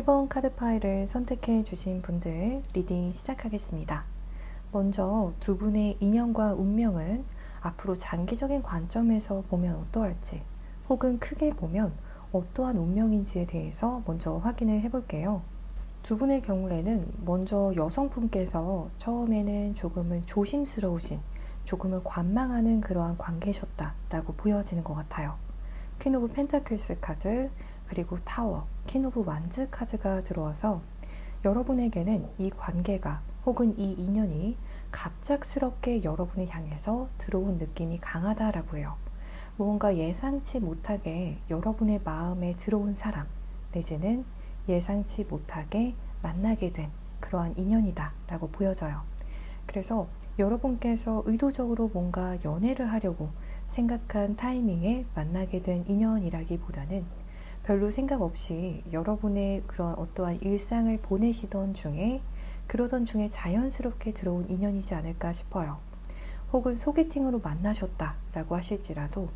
1번 카드 파일을 선택해 주신 분들 리딩 시작하겠습니다. 먼저 두 분의 인연과 운명은 앞으로 장기적인 관점에서 보면 어떠할지, 혹은 크게 보면 어떠한 운명인지에 대해서 먼저 확인을 해볼게요. 두 분의 경우에는 먼저 여성분께서 처음에는 조금은 조심스러우신, 조금은 관망하는 그러한 관계셨다라고 보여지는 것 같아요. 퀸 오브 펜타클스 카드, 그리고 타워, 퀸 오브 완즈 카드가 들어와서 여러분에게는 이 관계가 혹은 이 인연이 갑작스럽게 여러분을 향해서 들어온 느낌이 강하다라고 해요. 무언가 예상치 못하게 여러분의 마음에 들어온 사람, 내지는 예상치 못하게 만나게 된 그러한 인연이다 라고 보여져요. 그래서 여러분께서 의도적으로 뭔가 연애를 하려고 생각한 타이밍에 만나게 된 인연이라기보다는 별로 생각 없이 여러분의 그런 어떠한 일상을 보내시던 중에 그러던 중에 자연스럽게 들어온 인연이지 않을까 싶어요. 혹은 소개팅으로 만나셨다라고 하실지라도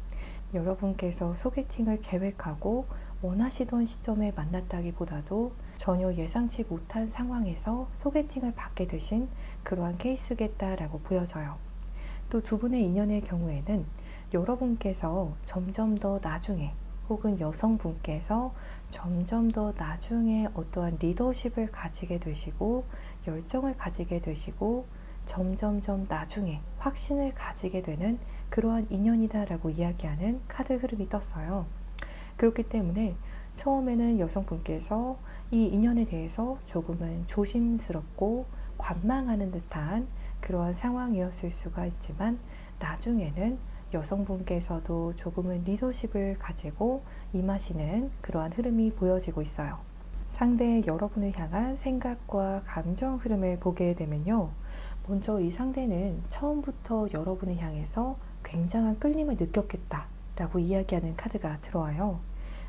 여러분께서 소개팅을 계획하고 원하시던 시점에 만났다기보다도 전혀 예상치 못한 상황에서 소개팅을 받게 되신 그러한 케이스겠다라고 보여져요. 또 두 분의 인연의 경우에는 여러분께서 점점 더 나중에 혹은 여성분께서 점점 더 나중에 어떠한 리더십을 가지게 되시고 열정을 가지게 되시고 점점점 나중에 확신을 가지게 되는 그러한 인연이다라고 이야기하는 카드 흐름이 떴어요. 그렇기 때문에 처음에는 여성분께서 이 인연에 대해서 조금은 조심스럽고 관망하는 듯한 그러한 상황이었을 수가 있지만 나중에는 여성분께서도 조금은 리더십을 가지고 임하시는 그러한 흐름이 보여지고 있어요. 상대의 여러분을 향한 생각과 감정 흐름을 보게 되면요. 먼저 이 상대는 처음부터 여러분을 향해서 굉장한 끌림을 느꼈겠다라고 이야기하는 카드가 들어와요.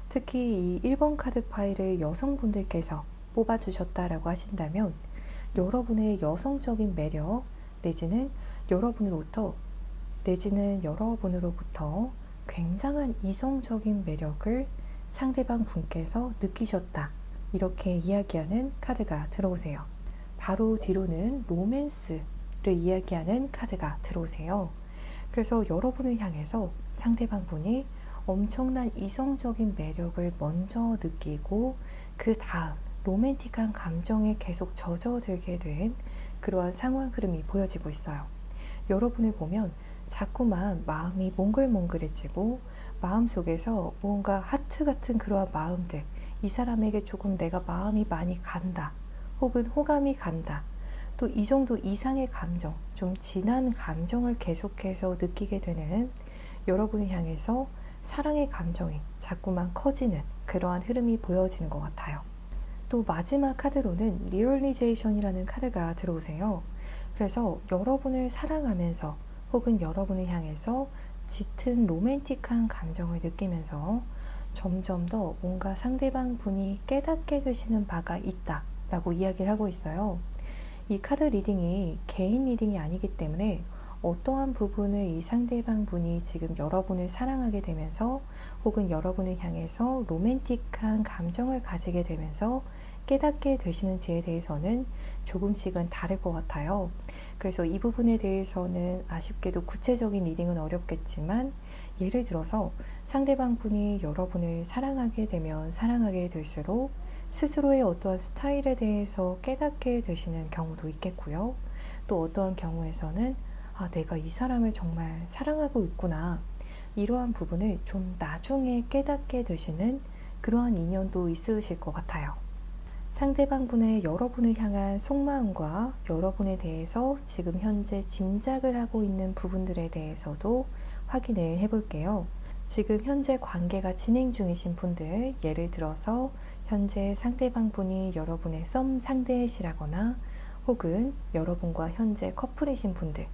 특히 이 1번 카드 파일을 여성분들께서 뽑아주셨다라고 하신다면 여러분의 여성적인 매력 내지는 여러분으로부터 굉장한 이성적인 매력을 상대방 분께서 느끼셨다. 이렇게 이야기하는 카드가 들어오세요. 바로 뒤로는 로맨스를 이야기하는 카드가 들어오세요. 그래서 여러분을 향해서 상대방 분이 엄청난 이성적인 매력을 먼저 느끼고 그 다음 로맨틱한 감정에 계속 젖어들게 된 그러한 상황 흐름이 보여지고 있어요. 여러분을 보면 자꾸만 마음이 몽글몽글해지고 마음속에서 뭔가 하트 같은 그러한 마음들, 이 사람에게 조금 내가 마음이 많이 간다 혹은 호감이 간다, 또 이 정도 이상의 감정, 좀 진한 감정을 계속해서 느끼게 되는 여러분을 향해서 사랑의 감정이 자꾸만 커지는 그러한 흐름이 보여지는 것 같아요. 또 마지막 카드로는 리얼리제이션이라는 카드가 들어오세요. 그래서 여러분을 사랑하면서 혹은 여러분을 향해서 짙은 로맨틱한 감정을 느끼면서 점점 더 뭔가 상대방 분이 깨닫게 되시는 바가 있다 라고 이야기를 하고 있어요. 이 카드 리딩이 개인 리딩이 아니기 때문에 어떠한 부분을 이 상대방 분이 지금 여러분을 사랑하게 되면서 혹은 여러분을 향해서 로맨틱한 감정을 가지게 되면서 깨닫게 되시는지에 대해서는 조금씩은 다를 것 같아요. 그래서 이 부분에 대해서는 아쉽게도 구체적인 리딩은 어렵겠지만 예를 들어서 상대방 분이 여러분을 사랑하게 되면 사랑하게 될수록 스스로의 어떠한 스타일에 대해서 깨닫게 되시는 경우도 있겠고요. 또 어떠한 경우에서는 내가 이 사람을 정말 사랑하고 있구나. 이러한 부분을 좀 나중에 깨닫게 되시는 그러한 인연도 있으실 것 같아요. 상대방 분의 여러분을 향한 속마음과 여러분에 대해서 지금 현재 짐작을 하고 있는 부분들에 대해서도 확인을 해볼게요. 지금 현재 관계가 진행 중이신 분들, 예를 들어서 현재 상대방 분이 여러분의 썸 상대이시라거나 혹은 여러분과 현재 커플이신 분들,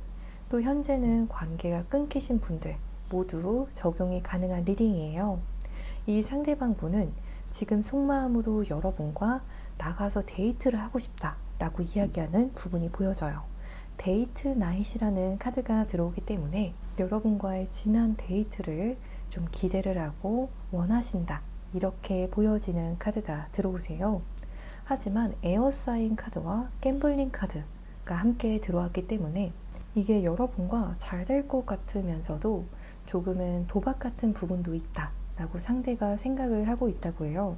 또 현재는 관계가 끊기신 분들 모두 적용이 가능한 리딩이에요. 이 상대방 분은 지금 속마음으로 여러분과 나가서 데이트를 하고 싶다 라고 이야기하는 부분이 보여져요. 데이트 나잇이라는 카드가 들어오기 때문에 여러분과의 진한 데이트를 좀 기대를 하고 원하신다, 이렇게 보여지는 카드가 들어오세요. 하지만 에어사인 카드와 갬블링 카드가 함께 들어왔기 때문에 이게 여러분과 잘 될 것 같으면서도 조금은 도박 같은 부분도 있다 라고 상대가 생각을 하고 있다고 해요.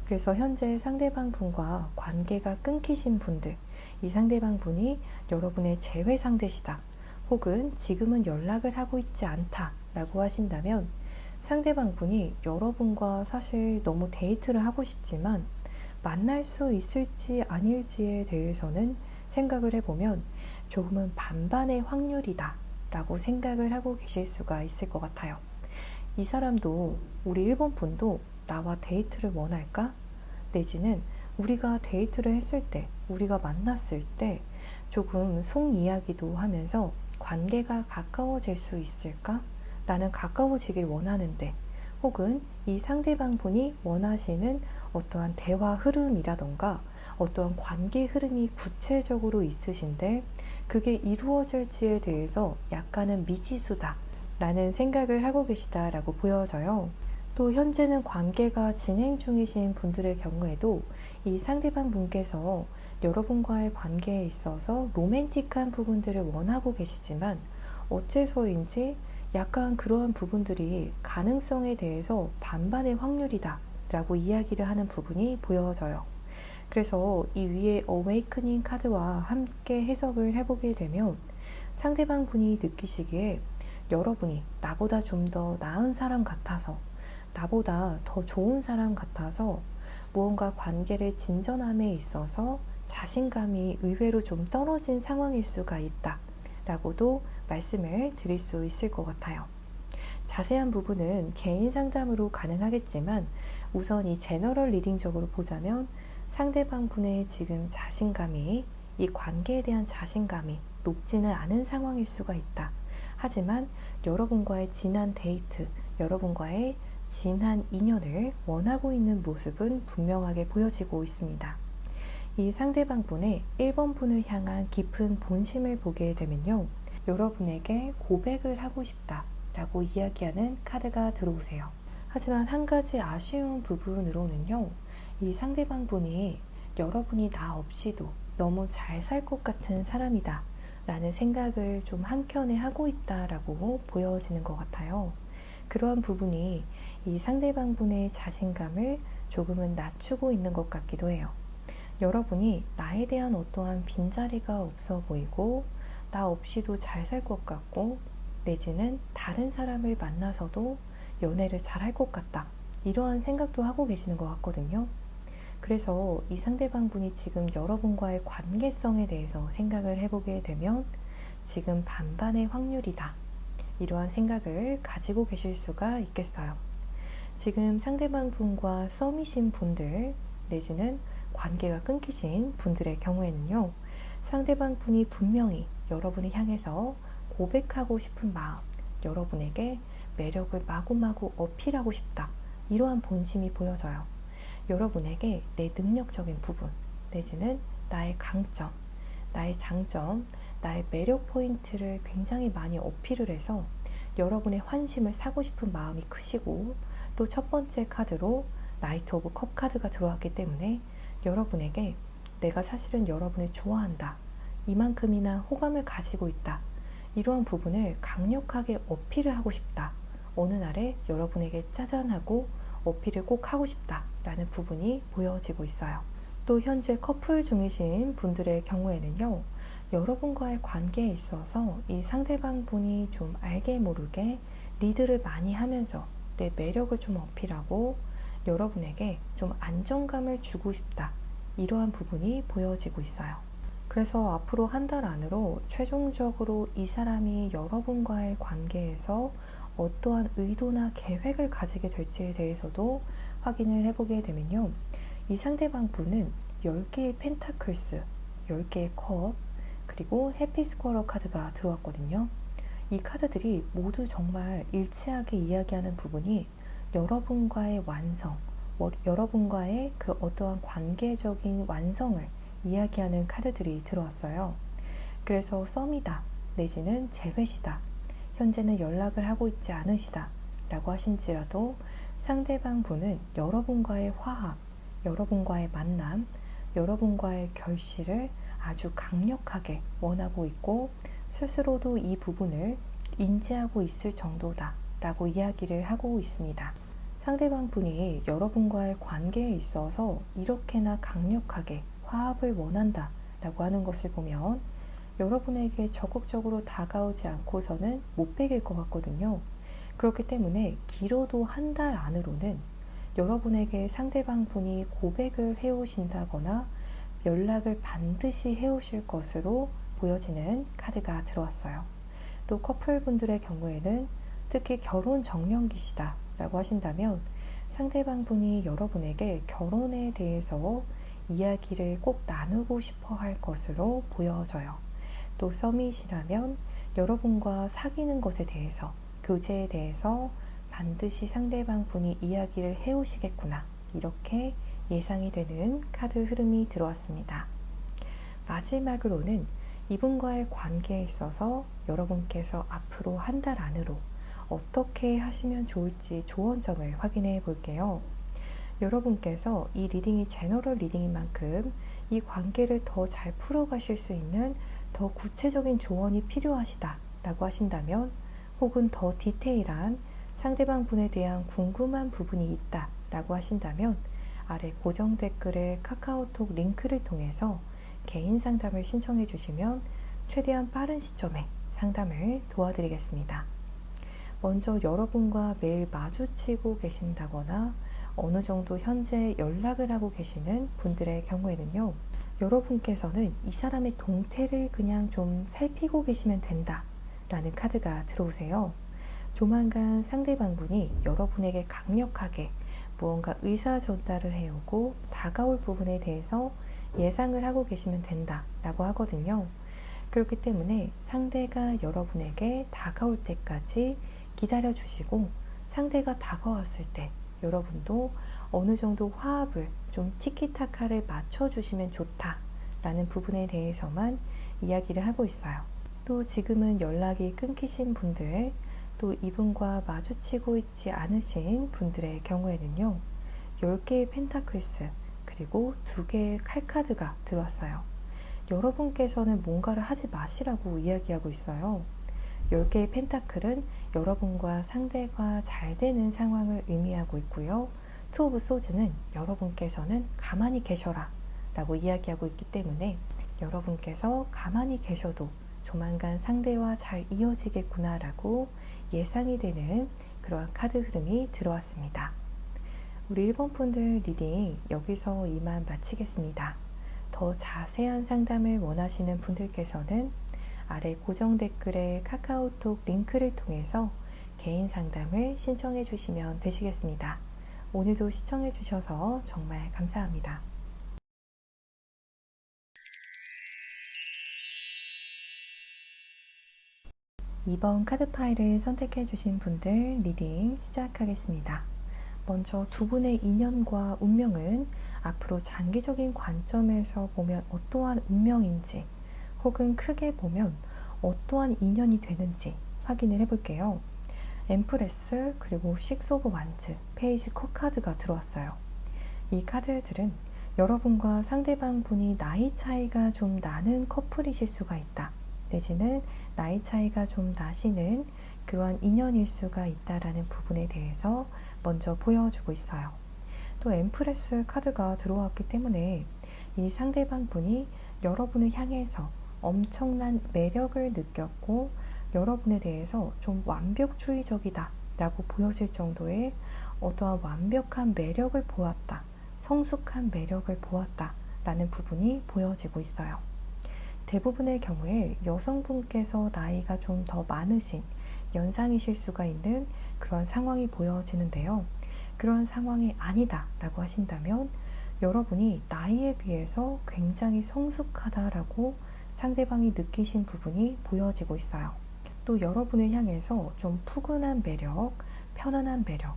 그래서 현재 상대방 분과 관계가 끊기신 분들, 이 상대방 분이 여러분의 재회 상대시다, 혹은 지금은 연락을 하고 있지 않다 라고 하신다면, 상대방 분이 여러분과 사실 너무 데이트를 하고 싶지만 만날 수 있을지 아닐지에 대해서는 생각을 해보면 조금은 반반의 확률이다 라고 생각을 하고 계실 수가 있을 것 같아요. 이 사람도, 우리 일본 분도 나와 데이트를 원할까? 내지는 우리가 데이트를 했을 때, 우리가 만났을 때 조금 속 이야기도 하면서 관계가 가까워질 수 있을까? 나는 가까워지길 원하는데, 혹은 이 상대방 분이 원하시는 어떠한 대화 흐름이라던가 어떠한 관계 흐름이 구체적으로 있으신데 그게 이루어질지에 대해서 약간은 미지수다 라는 생각을 하고 계시다라고 보여져요. 또 현재는 관계가 진행 중이신 분들의 경우에도 이 상대방 분께서 여러분과의 관계에 있어서 로맨틱한 부분들을 원하고 계시지만 어째서인지 약간 그러한 부분들이 가능성에 대해서 반반의 확률이다 라고 이야기를 하는 부분이 보여져요. 그래서 이 위에 어웨이크닝 카드와 함께 해석을 해보게 되면 상대방 분이 느끼시기에 여러분이 나보다 좀 더 나은 사람 같아서, 나보다 더 좋은 사람 같아서 무언가 관계를 진전함에 있어서 자신감이 의외로 좀 떨어진 상황일 수가 있다 라고도 말씀을 드릴 수 있을 것 같아요. 자세한 부분은 개인 상담으로 가능하겠지만 우선 이 제너럴 리딩적으로 보자면 상대방 분의 지금 자신감이, 이 관계에 대한 자신감이 높지는 않은 상황일 수가 있다. 하지만 여러분과의 진한 데이트, 여러분과의 진한 인연을 원하고 있는 모습은 분명하게 보여지고 있습니다. 이 상대방 분의 1번 분을 향한 깊은 본심을 보게 되면요, 여러분에게 고백을 하고 싶다 라고 이야기하는 카드가 들어오세요. 하지만 한 가지 아쉬운 부분으로는요, 이 상대방 분이 여러분이 나 없이도 너무 잘 살 것 같은 사람이다 라는 생각을 좀 한켠에 하고 있다라고 보여지는 것 같아요. 그러한 부분이 이 상대방 분의 자신감을 조금은 낮추고 있는 것 같기도 해요. 여러분이 나에 대한 어떠한 빈자리가 없어 보이고 나 없이도 잘 살 것 같고 내지는 다른 사람을 만나서도 연애를 잘 할 것 같다, 이러한 생각도 하고 계시는 것 같거든요. 그래서 이 상대방 분이 지금 여러분과의 관계성에 대해서 생각을 해보게 되면 지금 반반의 확률이다, 이러한 생각을 가지고 계실 수가 있겠어요. 지금 상대방 분과 썸이신 분들 내지는 관계가 끊기신 분들의 경우에는요, 상대방 분이 분명히 여러분을 향해서 고백하고 싶은 마음, 여러분에게 매력을 마구마구 어필하고 싶다, 이러한 본심이 보여져요. 여러분에게 내 능력적인 부분 내지는 나의 강점, 나의 장점, 나의 매력 포인트를 굉장히 많이 어필을 해서 여러분의 환심을 사고 싶은 마음이 크시고, 또 첫 번째 카드로 나이트 오브 컵 카드가 들어왔기 때문에 여러분에게 내가 사실은 여러분을 좋아한다, 이만큼이나 호감을 가지고 있다, 이러한 부분을 강력하게 어필을 하고 싶다, 어느 날에 여러분에게 짜잔하고 어필을 꼭 하고 싶다 라는 부분이 보여지고 있어요. 또 현재 커플 중이신 분들의 경우에는요, 여러분과의 관계에 있어서 이 상대방 분이 좀 알게 모르게 리드를 많이 하면서 내 매력을 좀 어필하고 여러분에게 좀 안정감을 주고 싶다, 이러한 부분이 보여지고 있어요. 그래서 앞으로 한 달 안으로 최종적으로 이 사람이 여러분과의 관계에서 어떠한 의도나 계획을 가지게 될지에 대해서도 확인을 해보게 되면요, 이 상대방 분은 10개의 펜타클스, 10개의 컵, 그리고 해피스쿼러 카드가 들어왔거든요. 이 카드들이 모두 정말 일치하게 이야기하는 부분이 여러분과의 완성, 여러분과의 그 어떠한 관계적인 완성을 이야기하는 카드들이 들어왔어요. 그래서 썸이다 내지는 재회시다, 현재는 연락을 하고 있지 않으시다 라고 하신지라도 상대방 분은 여러분과의 화합, 여러분과의 만남, 여러분과의 결실을 아주 강력하게 원하고 있고 스스로도 이 부분을 인지하고 있을 정도다 라고 이야기를 하고 있습니다. 상대방 분이 여러분과의 관계에 있어서 이렇게나 강력하게 화합을 원한다 라고 하는 것을 보면 여러분에게 적극적으로 다가오지 않고서는 못 베길 것 같거든요. 그렇기 때문에 길어도 한 달 안으로는 여러분에게 상대방 분이 고백을 해오신다거나 연락을 반드시 해오실 것으로 보여지는 카드가 들어왔어요. 또 커플분들의 경우에는 특히 결혼 정년기시다 라고 하신다면 상대방 분이 여러분에게 결혼에 대해서 이야기를 꼭 나누고 싶어 할 것으로 보여져요. 또 서밋이라면 여러분과 사귀는 것에 대해서, 교제에 대해서 반드시 상대방 분이 이야기를 해오시겠구나, 이렇게 예상이 되는 카드 흐름이 들어왔습니다. 마지막으로는 이분과의 관계에 있어서 여러분께서 앞으로 한 달 안으로 어떻게 하시면 좋을지 조언점을 확인해 볼게요. 여러분께서 이 리딩이 제너럴 리딩인 만큼 이 관계를 더 잘 풀어가실 수 있는 더 구체적인 조언이 필요하시다 라고 하신다면, 혹은 더 디테일한 상대방 분에 대한 궁금한 부분이 있다 라고 하신다면 아래 고정 댓글에 카카오톡 링크를 통해서 개인 상담을 신청해 주시면 최대한 빠른 시점에 상담을 도와드리겠습니다. 먼저 여러분과 매일 마주치고 계신다거나 어느 정도 현재 연락을 하고 계시는 분들의 경우에는요, 여러분께서는 이 사람의 동태를 그냥 좀 살피고 계시면 된다 라는 카드가 들어오세요. 조만간 상대방 분이 여러분에게 강력하게 무언가 의사 전달을 해오고 다가올 부분에 대해서 예상을 하고 계시면 된다 라고 하거든요. 그렇기 때문에 상대가 여러분에게 다가올 때까지 기다려 주시고, 상대가 다가왔을 때 여러분도 어느 정도 화합을 좀 티키타카를 맞춰주시면 좋다 라는 부분에 대해서만 이야기를 하고 있어요. 또 지금은 연락이 끊기신 분들, 또 이분과 마주치고 있지 않으신 분들의 경우에는요, 10개의 펜타클스 그리고 2개의 칼카드가 들어왔어요. 여러분께서는 뭔가를 하지 마시라고 이야기하고 있어요. 10개의 펜타클은 여러분과 상대가 잘 되는 상황을 의미하고 있고요. 투 오브 소즈는 여러분께서는 가만히 계셔라 라고 이야기하고 있기 때문에 여러분께서 가만히 계셔도 조만간 상대와 잘 이어지겠구나 라고 예상이 되는 그러한 카드 흐름이 들어왔습니다. 우리 1번 분들 리딩 여기서 이만 마치겠습니다. 더 자세한 상담을 원하시는 분들께서는 아래 고정 댓글에 카카오톡 링크를 통해서 개인 상담을 신청해 주시면 되시겠습니다. 오늘도 시청해 주셔서 정말 감사합니다. 이번 카드 파일을 선택해 주신 분들 리딩 시작하겠습니다. 먼저 두 분의 인연과 운명은 앞으로 장기적인 관점에서 보면 어떠한 운명인지, 혹은 크게 보면 어떠한 인연이 되는지 확인을 해볼게요. 엠프레스 그리고 식스 오브 완즈, 페이지 컵 카드가 들어왔어요. 이 카드들은 여러분과 상대방 분이 나이 차이가 좀 나는 커플이실 수가 있다, 내지는 나이 차이가 좀 나시는 그러한 인연일 수가 있다라는 부분에 대해서 먼저 보여주고 있어요. 또 엠프레스 카드가 들어왔기 때문에 이 상대방 분이 여러분을 향해서 엄청난 매력을 느꼈고 여러분에 대해서 좀 완벽주의적이다 라고 보여질 정도의 어떠한 완벽한 매력을 보았다, 성숙한 매력을 보았다 라는 부분이 보여지고 있어요. 대부분의 경우에 여성분께서 나이가 좀 더 많으신 연상이실 수가 있는 그런 상황이 보여지는데요. 그런 상황이 아니다 라고 하신다면 여러분이 나이에 비해서 굉장히 성숙하다라고 상대방이 느끼신 부분이 보여지고 있어요. 또 여러분을 향해서 좀 푸근한 매력, 편안한 매력,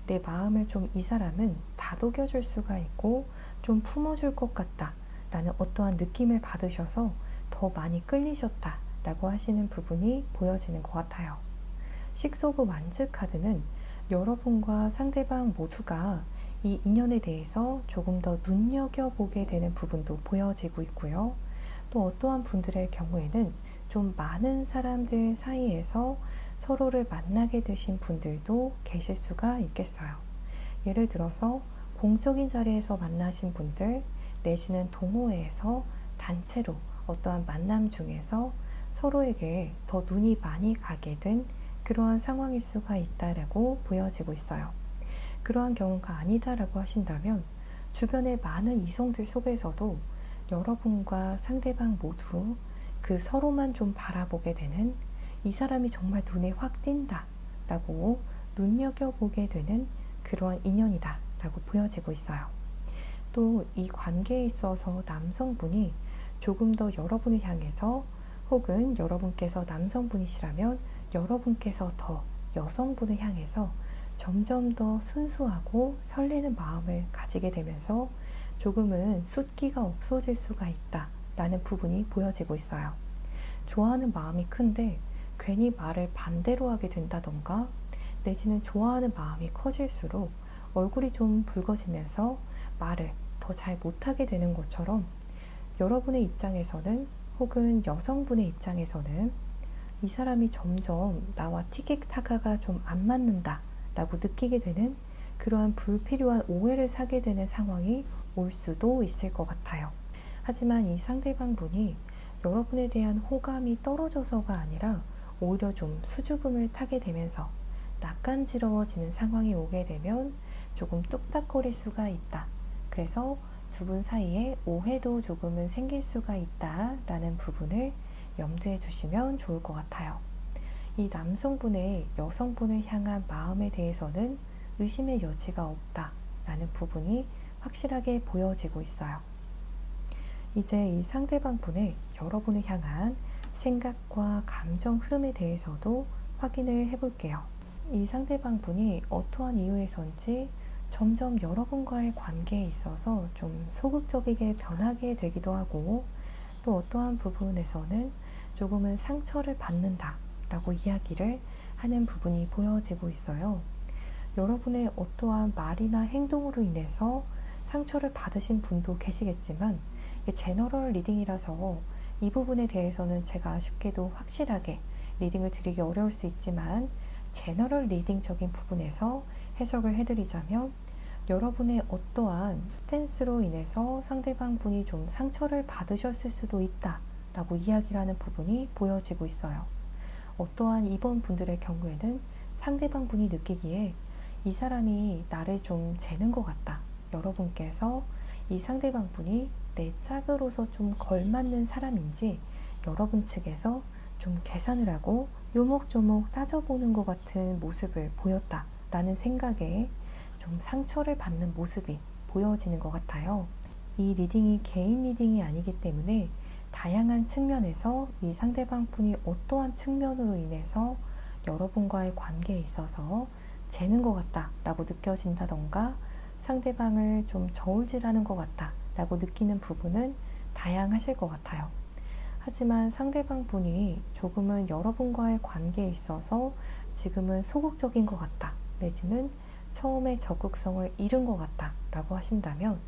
내 마음을 좀 이 사람은 다독여줄 수가 있고 좀 품어줄 것 같다 라는 어떠한 느낌을 받으셔서 더 많이 끌리셨다 라고 하시는 부분이 보여지는 것 같아요. 식스 오브 완즈 카드는 여러분과 상대방 모두가 이 인연에 대해서 조금 더 눈여겨보게 되는 부분도 보여지고 있고요. 또 어떠한 분들의 경우에는 좀 많은 사람들 사이에서 서로를 만나게 되신 분들도 계실 수가 있겠어요. 예를 들어서 공적인 자리에서 만나신 분들, 내지는 동호회에서 단체로 어떠한 만남 중에서 서로에게 더 눈이 많이 가게 된 그러한 상황일 수가 있다라고 보여지고 있어요. 그러한 경우가 아니다라고 하신다면 주변의 많은 이성들 속에서도 여러분과 상대방 모두 그 서로만 좀 바라보게 되는, 이 사람이 정말 눈에 확 띈다 라고 눈여겨보게 되는 그러한 인연이다 라고 보여지고 있어요. 또 이 관계에 있어서 남성분이 조금 더 여러분을 향해서, 혹은 여러분께서 남성분이시라면 여러분께서 더 여성분을 향해서 점점 더 순수하고 설레는 마음을 가지게 되면서 조금은 숫기가 없어질 수가 있다 라는 부분이 보여지고 있어요. 좋아하는 마음이 큰데 괜히 말을 반대로 하게 된다던가, 내지는 좋아하는 마음이 커질수록 얼굴이 좀 붉어지면서 말을 더 잘 못하게 되는 것처럼, 여러분의 입장에서는, 혹은 여성분의 입장에서는 이 사람이 점점 나와 티켓타카가 좀 안 맞는다 라고 느끼게 되는 그러한 불필요한 오해를 사게 되는 상황이 올 수도 있을 것 같아요. 하지만 이 상대방 분이 여러분에 대한 호감이 떨어져서가 아니라 오히려 좀 수줍음을 타게 되면서 낯간지러워지는 상황이 오게 되면 조금 뚝딱거릴 수가 있다. 그래서 두 분 사이에 오해도 조금은 생길 수가 있다라는 부분을 염두에 두시면 좋을 것 같아요. 이 남성분의 여성분을 향한 마음에 대해서는 의심의 여지가 없다라는 부분이 확실하게 보여지고 있어요. 이제 이 상대방 분의 여러분을 향한 생각과 감정 흐름에 대해서도 확인을 해볼게요. 이 상대방 분이 어떠한 이유에선지 점점 여러분과의 관계에 있어서 좀 소극적이게 변하게 되기도 하고, 또 어떠한 부분에서는 조금은 상처를 받는다 라고 이야기를 하는 부분이 보여지고 있어요. 여러분의 어떠한 말이나 행동으로 인해서 상처를 받으신 분도 계시겠지만, 제너럴 리딩이라서 이 부분에 대해서는 제가 아쉽게도 확실하게 리딩을 드리기 어려울 수 있지만, 제너럴 리딩적인 부분에서 해석을 해드리자면, 여러분의 어떠한 스탠스로 인해서 상대방 분이 좀 상처를 받으셨을 수도 있다 라고 이야기를 하는 부분이 보여지고 있어요. 어떠한 이번 분들의 경우에는 상대방 분이 느끼기에 이 사람이 나를 좀 재는 것 같다, 여러분께서 이 상대방 분이 내 짝으로서 좀 걸맞는 사람인지 여러분 측에서 좀 계산을 하고 요목조목 따져보는 것 같은 모습을 보였다라는 생각에 좀 상처를 받는 모습이 보여지는 것 같아요. 이 리딩이 개인 리딩이 아니기 때문에 다양한 측면에서 이 상대방 분이 어떠한 측면으로 인해서 여러분과의 관계에 있어서 재는 것 같다 라고 느껴진다던가, 상대방을 좀 저울질하는 것 같다 라고 느끼는 부분은 다양하실 것 같아요. 하지만 상대방 분이 조금은 여러분과의 관계에 있어서 지금은 소극적인 것 같다, 내지는 처음에 적극성을 잃은 것 같다 라고 하신다면,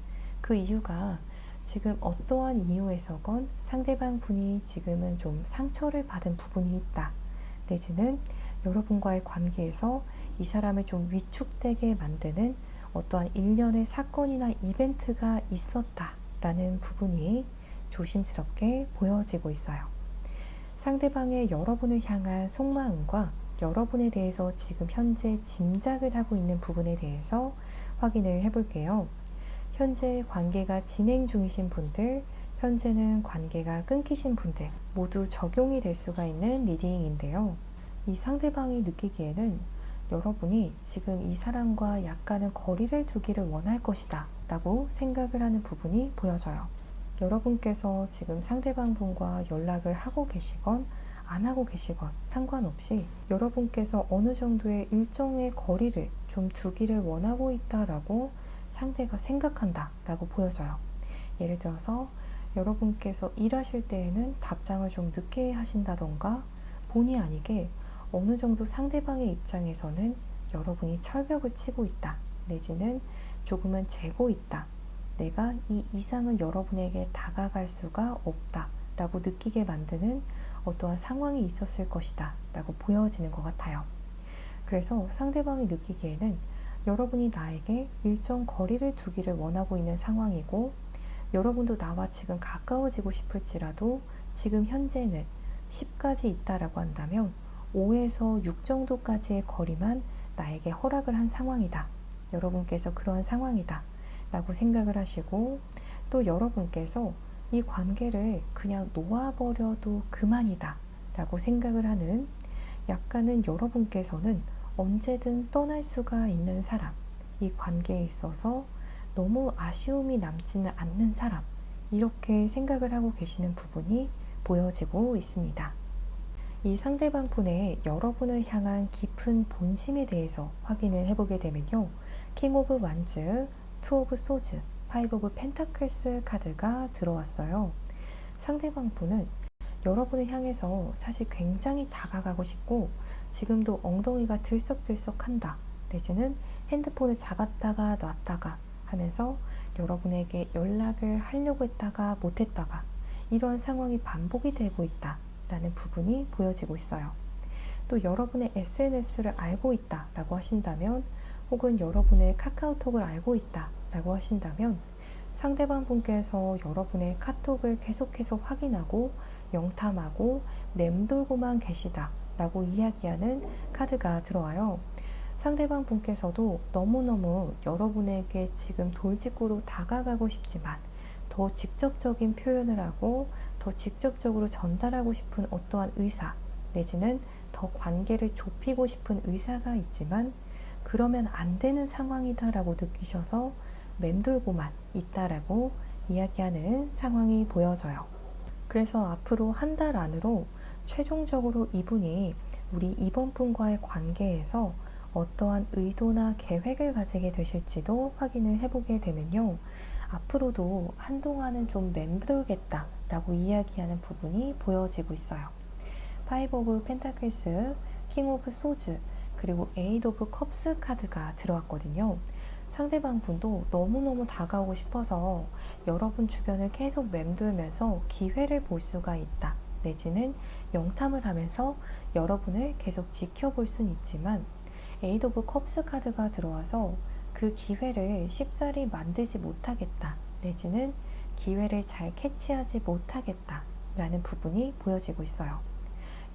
그 이유가 지금 어떠한 이유에서건 상대방 분이 지금은 좀 상처를 받은 부분이 있다, 내지는 여러분과의 관계에서 이 사람을 좀 위축되게 만드는 어떠한 일련의 사건이나 이벤트가 있었다 라는 부분이 조심스럽게 보여지고 있어요. 상대방의 여러분을 향한 속마음과 여러분에 대해서 지금 현재 짐작을 하고 있는 부분에 대해서 확인을 해볼게요. 현재 관계가 진행 중이신 분들, 현재는 관계가 끊기신 분들 모두 적용이 될 수가 있는 리딩인데요. 이 상대방이 느끼기에는 여러분이 지금 이 사람과 약간은 거리를 두기를 원할 것이다 라고 생각을 하는 부분이 보여져요. 여러분께서 지금 상대방 분과 연락을 하고 계시건 안 하고 계시건 상관없이 여러분께서 어느 정도의 일정의 거리를 좀 두기를 원하고 있다라고 상대가 생각한다 라고 보여져요. 예를 들어서 여러분께서 일하실 때에는 답장을 좀 늦게 하신다던가, 본의 아니게 어느 정도 상대방의 입장에서는 여러분이 철벽을 치고 있다, 내지는 조금은 재고 있다. 내가 이 이상은 여러분에게 다가갈 수가 없다 라고 느끼게 만드는 어떠한 상황이 있었을 것이다 라고 보여지는 것 같아요. 그래서 상대방이 느끼기에는 여러분이 나에게 일정 거리를 두기를 원하고 있는 상황이고, 여러분도 나와 지금 가까워지고 싶을지라도 지금 현재는 10까지 있다라고 한다면 5에서 6 정도까지의 거리만 나에게 허락을 한 상황이다. 여러분께서 그러한 상황이다 라고 생각을 하시고, 또 여러분께서 이 관계를 그냥 놓아버려도 그만이다 라고 생각을 하는, 약간은 여러분께서는 언제든 떠날 수가 있는 사람, 이 관계에 있어서 너무 아쉬움이 남지는 않는 사람, 이렇게 생각을 하고 계시는 부분이 보여지고 있습니다. 이 상대방 분의 여러분을 향한 깊은 본심에 대해서 확인을 해보게 되면요, 킹 오브 완즈, 투 오브 소즈, 파이브 오브 펜타클스 카드가 들어왔어요. 상대방 분은 여러분을 향해서 사실 굉장히 다가가고 싶고, 지금도 엉덩이가 들썩들썩한다, 내지는 핸드폰을 잡았다가 놨다가 하면서 여러분에게 연락을 하려고 했다가 못했다가, 이러한 상황이 반복이 되고 있다 라는 부분이 보여지고 있어요. 또 여러분의 SNS를 알고 있다 라고 하신다면, 혹은 여러분의 카카오톡을 알고 있다 라고 하신다면, 상대방 분께서 여러분의 카톡을 계속해서 확인하고 영탐하고 맴돌고만 계시다 라고 이야기하는 카드가 들어와요. 상대방 분께서도 너무너무 여러분에게 지금 돌직구로 다가가고 싶지만, 더 직접적인 표현을 하고 더 직접적으로 전달하고 싶은 어떠한 의사, 내지는 더 관계를 좁히고 싶은 의사가 있지만 그러면 안 되는 상황이다 라고 느끼셔서 맴돌고만 있다라고 이야기하는 상황이 보여져요. 그래서 앞으로 한 달 안으로 최종적으로 이분이 우리 이번 분과의 관계에서 어떠한 의도나 계획을 가지게 되실지도 확인을 해보게 되면요, 앞으로도 한동안은 좀 맴돌겠다 라고 이야기하는 부분이 보여지고 있어요. 파이브 오브 펜타클스, 킹 오브 소즈, 그리고 에이드 오브 컵스 카드가 들어왔거든요. 상대방 분도 너무너무 다가오고 싶어서 여러분 주변을 계속 맴돌면서 기회를 볼 수가 있다, 내지는 영탐을 하면서 여러분을 계속 지켜볼 수는 있지만, 에이드 오브 컵스 카드가 들어와서 그 기회를 쉽사리 만들지 못하겠다, 내지는 기회를 잘 캐치하지 못하겠다 라는 부분이 보여지고 있어요.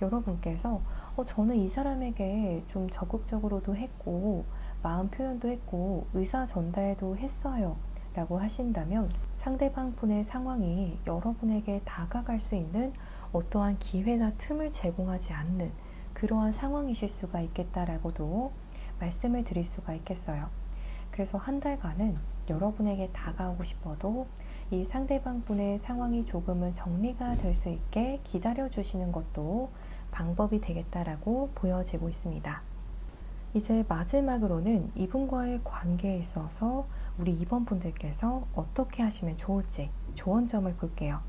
여러분께서 저는 이 사람에게 좀 적극적으로도 했고 마음 표현도 했고 의사 전달도 했어요 라고 하신다면, 상대방 분의 상황이 여러분에게 다가갈 수 있는 어떠한 기회나 틈을 제공하지 않는 그러한 상황이실 수가 있겠다라고도 말씀을 드릴 수가 있겠어요. 그래서 한 달간은 여러분에게 다가오고 싶어도 이 상대방 분의 상황이 조금은 정리가 될 수 있게 기다려 주시는 것도 방법이 되겠다라고 보여지고 있습니다. 이제 마지막으로는 이분과의 관계에 있어서 우리 2번 분들께서 어떻게 하시면 좋을지 조언점을 볼게요.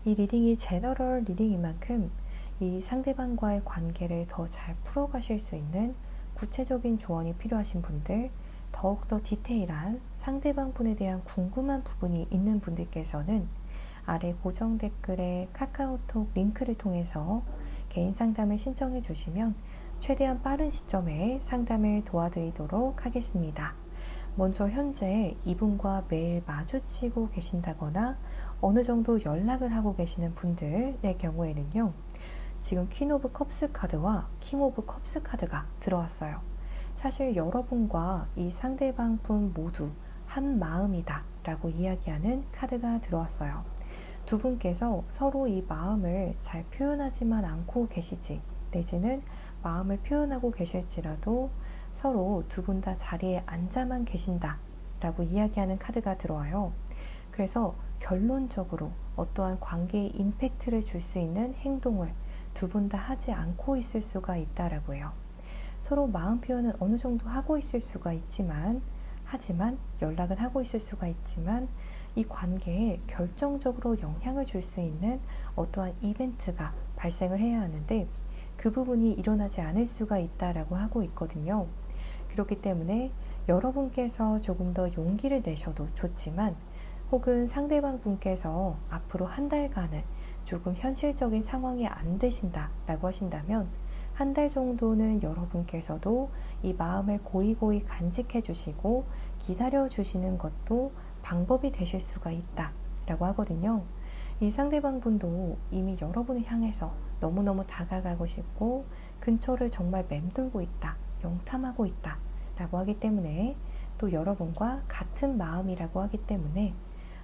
이 리딩이 제너럴 리딩인 만큼 이 상대방과의 관계를 더 잘 풀어가실 수 있는 구체적인 조언이 필요하신 분들, 더욱더 디테일한 상대방 분에 대한 궁금한 부분이 있는 분들께서는 아래 고정 댓글에 카카오톡 링크를 통해서 개인 상담을 신청해 주시면 최대한 빠른 시점에 상담을 도와드리도록 하겠습니다. 먼저 현재 이분과 매일 마주치고 계신다거나 어느 정도 연락을 하고 계시는 분들의 경우에는요, 지금 퀸 오브 컵스 카드와 킹 오브 컵스 카드가 들어왔어요. 사실 여러분과 이 상대방 분 모두 한 마음이다 라고 이야기하는 카드가 들어왔어요. 두 분께서 서로 이 마음을 잘 표현하지만 않고 계시지, 내지는 마음을 표현하고 계실지라도 서로 두 분 다 자리에 앉아만 계신다 라고 이야기하는 카드가 들어와요. 그래서 결론적으로 어떠한 관계에 임팩트를 줄 수 있는 행동을 두 분 다 하지 않고 있을 수가 있다라고 해요. 서로 마음 표현은 어느 정도 하고 있을 수가 있지만, 하지만 연락은 하고 있을 수가 있지만 이 관계에 결정적으로 영향을 줄 수 있는 어떠한 이벤트가 발생을 해야 하는데 그 부분이 일어나지 않을 수가 있다라고 하고 있거든요. 그렇기 때문에 여러분께서 조금 더 용기를 내셔도 좋지만, 혹은 상대방 분께서 앞으로 한 달간은 조금 현실적인 상황이 안 되신다 라고 하신다면, 한 달 정도는 여러분께서도 이 마음을 고이고이 간직해 주시고 기다려 주시는 것도 방법이 되실 수가 있다 라고 하거든요. 이 상대방 분도 이미 여러분을 향해서 너무너무 다가가고 싶고 근처를 정말 맴돌고 있다, 영탐하고 있다 라고 하기 때문에, 또 여러분과 같은 마음이라고 하기 때문에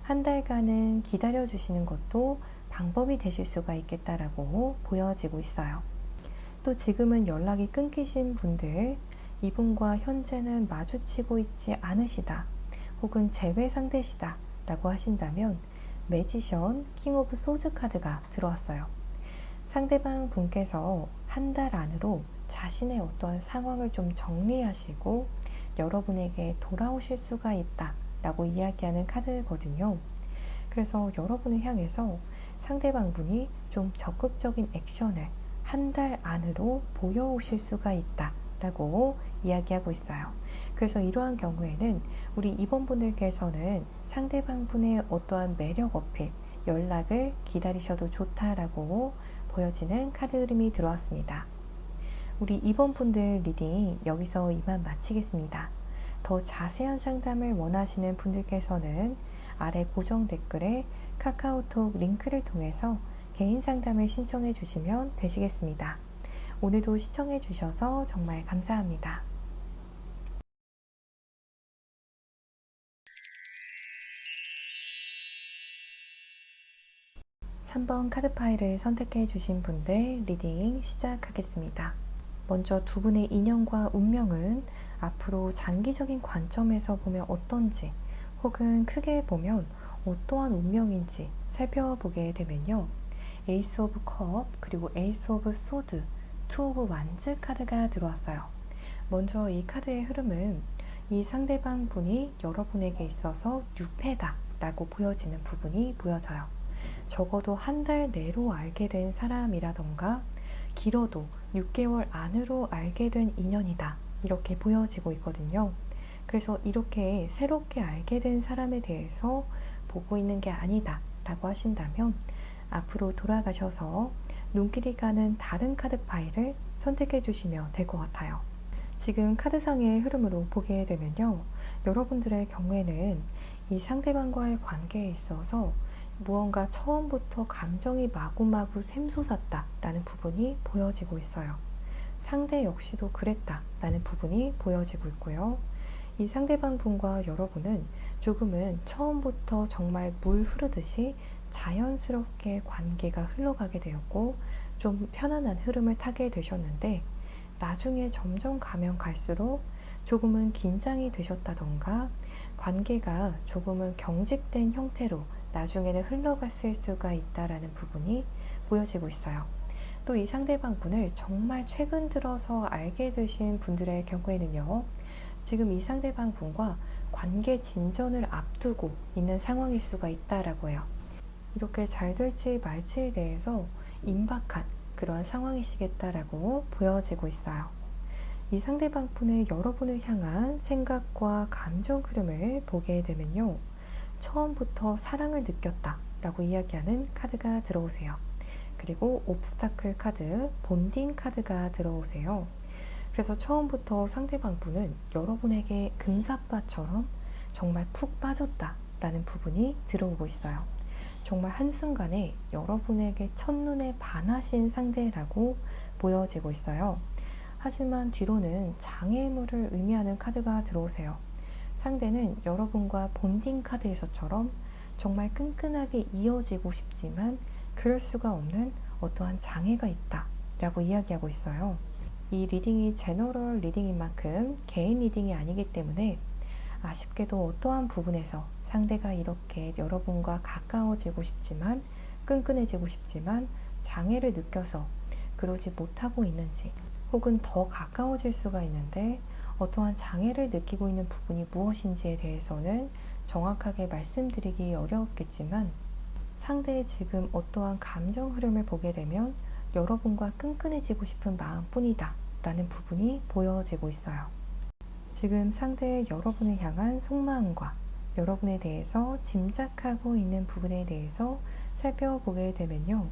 한 달간은 기다려 주시는 것도 방법이 되실 수가 있겠다라고 보여지고 있어요. 또 지금은 연락이 끊기신 분들, 이분과 현재는 마주치고 있지 않으시다, 혹은 재회 상대시다 라고 하신다면, 매지션, 킹 오브 소즈 카드가 들어왔어요. 상대방 분께서 한 달 안으로 자신의 어떠한 상황을 좀 정리하시고 여러분에게 돌아오실 수가 있다 라고 이야기하는 카드거든요. 그래서 여러분을 향해서 상대방 분이 좀 적극적인 액션을 한 달 안으로 보여오실 수가 있다 라고 이야기하고 있어요. 그래서 이러한 경우에는 우리 이번분들께서는 상대방 분의 어떠한 매력 어필, 연락을 기다리셔도 좋다라고 보여지는 카드 흐름이 들어왔습니다. 우리 이번분들 리딩 여기서 이만 마치겠습니다. 더 자세한 상담을 원하시는 분들께서는 아래 고정 댓글에 카카오톡 링크를 통해서 개인 상담을 신청해 주시면 되시겠습니다. 오늘도 시청해 주셔서 정말 감사합니다. 3번 카드 파일을 선택해 주신 분들 리딩 시작하겠습니다. 먼저 두 분의 인연과 운명은 앞으로 장기적인 관점에서 보면 어떤지, 혹은 크게 보면 어떠한 운명인지 살펴보게 되면요, 에이스 오브 컵 그리고 에이스 오브 소드, 투 오브 완즈 카드가 들어왔어요. 먼저 이 카드의 흐름은 이 상대방 분이 여러분에게 있어서 유패다 라고 보여지는 부분이 보여져요. 적어도 한 달 내로 알게 된 사람이라던가 길어도 6개월 안으로 알게 된 인연이다 이렇게 보여지고 있거든요. 그래서 이렇게 새롭게 알게 된 사람에 대해서 보고 있는 게 아니다 라고 하신다면, 앞으로 돌아가셔서 눈길이 가는 다른 카드 파일을 선택해 주시면 될 것 같아요. 지금 카드상의 흐름으로 보게 되면요, 여러분들의 경우에는 이 상대방과의 관계에 있어서 무언가 처음부터 감정이 마구마구 샘솟았다 라는 부분이 보여지고 있어요. 상대 역시도 그랬다 라는 부분이 보여지고 있고요. 이 상대방 분과 여러분은 조금은 처음부터 정말 물 흐르듯이 자연스럽게 관계가 흘러가게 되었고 좀 편안한 흐름을 타게 되셨는데, 나중에 점점 가면 갈수록 조금은 긴장이 되셨다던가 관계가 조금은 경직된 형태로 나중에는 흘러갔을 수가 있다라는 부분이 보여지고 있어요. 또 이 상대방 분을 정말 최근 들어서 알게 되신 분들의 경우에는요, 지금 이 상대방 분과 관계 진전을 앞두고 있는 상황일 수가 있다라고 해요. 이렇게 잘 될지 말지에 대해서 임박한 그러한 상황이시겠다라고 보여지고 있어요. 이 상대방 분의 여러분을 향한 생각과 감정 흐름을 보게 되면요, 처음부터 사랑을 느꼈다 라고 이야기하는 카드가 들어오세요. 그리고 옵스타클 카드, 본딩 카드가 들어오세요. 그래서 처음부터 상대방 분은 여러분에게 금사빠처럼 정말 푹 빠졌다 라는 부분이 들어오고 있어요. 정말 한순간에 여러분에게 첫눈에 반하신 상대라고 보여지고 있어요. 하지만 뒤로는 장애물을 의미하는 카드가 들어오세요. 상대는 여러분과 본딩 카드에서처럼 정말 끈끈하게 이어지고 싶지만 그럴 수가 없는 어떠한 장애가 있다 라고 이야기하고 있어요. 이 리딩이 제너럴 리딩인 만큼 개인 리딩이 아니기 때문에 아쉽게도 어떠한 부분에서 상대가 이렇게 여러분과 가까워지고 싶지만 끈끈해지고 싶지만 장애를 느껴서 그러지 못하고 있는지, 혹은 더 가까워질 수가 있는데 어떠한 장애를 느끼고 있는 부분이 무엇인지에 대해서는 정확하게 말씀드리기 어렵겠지만, 상대의 지금 어떠한 감정 흐름을 보게 되면 여러분과 끈끈해지고 싶은 마음뿐이다 라는 부분이 보여지고 있어요. 지금 상대의 여러분을 향한 속마음과 여러분에 대해서 짐작하고 있는 부분에 대해서 살펴보게 되면요.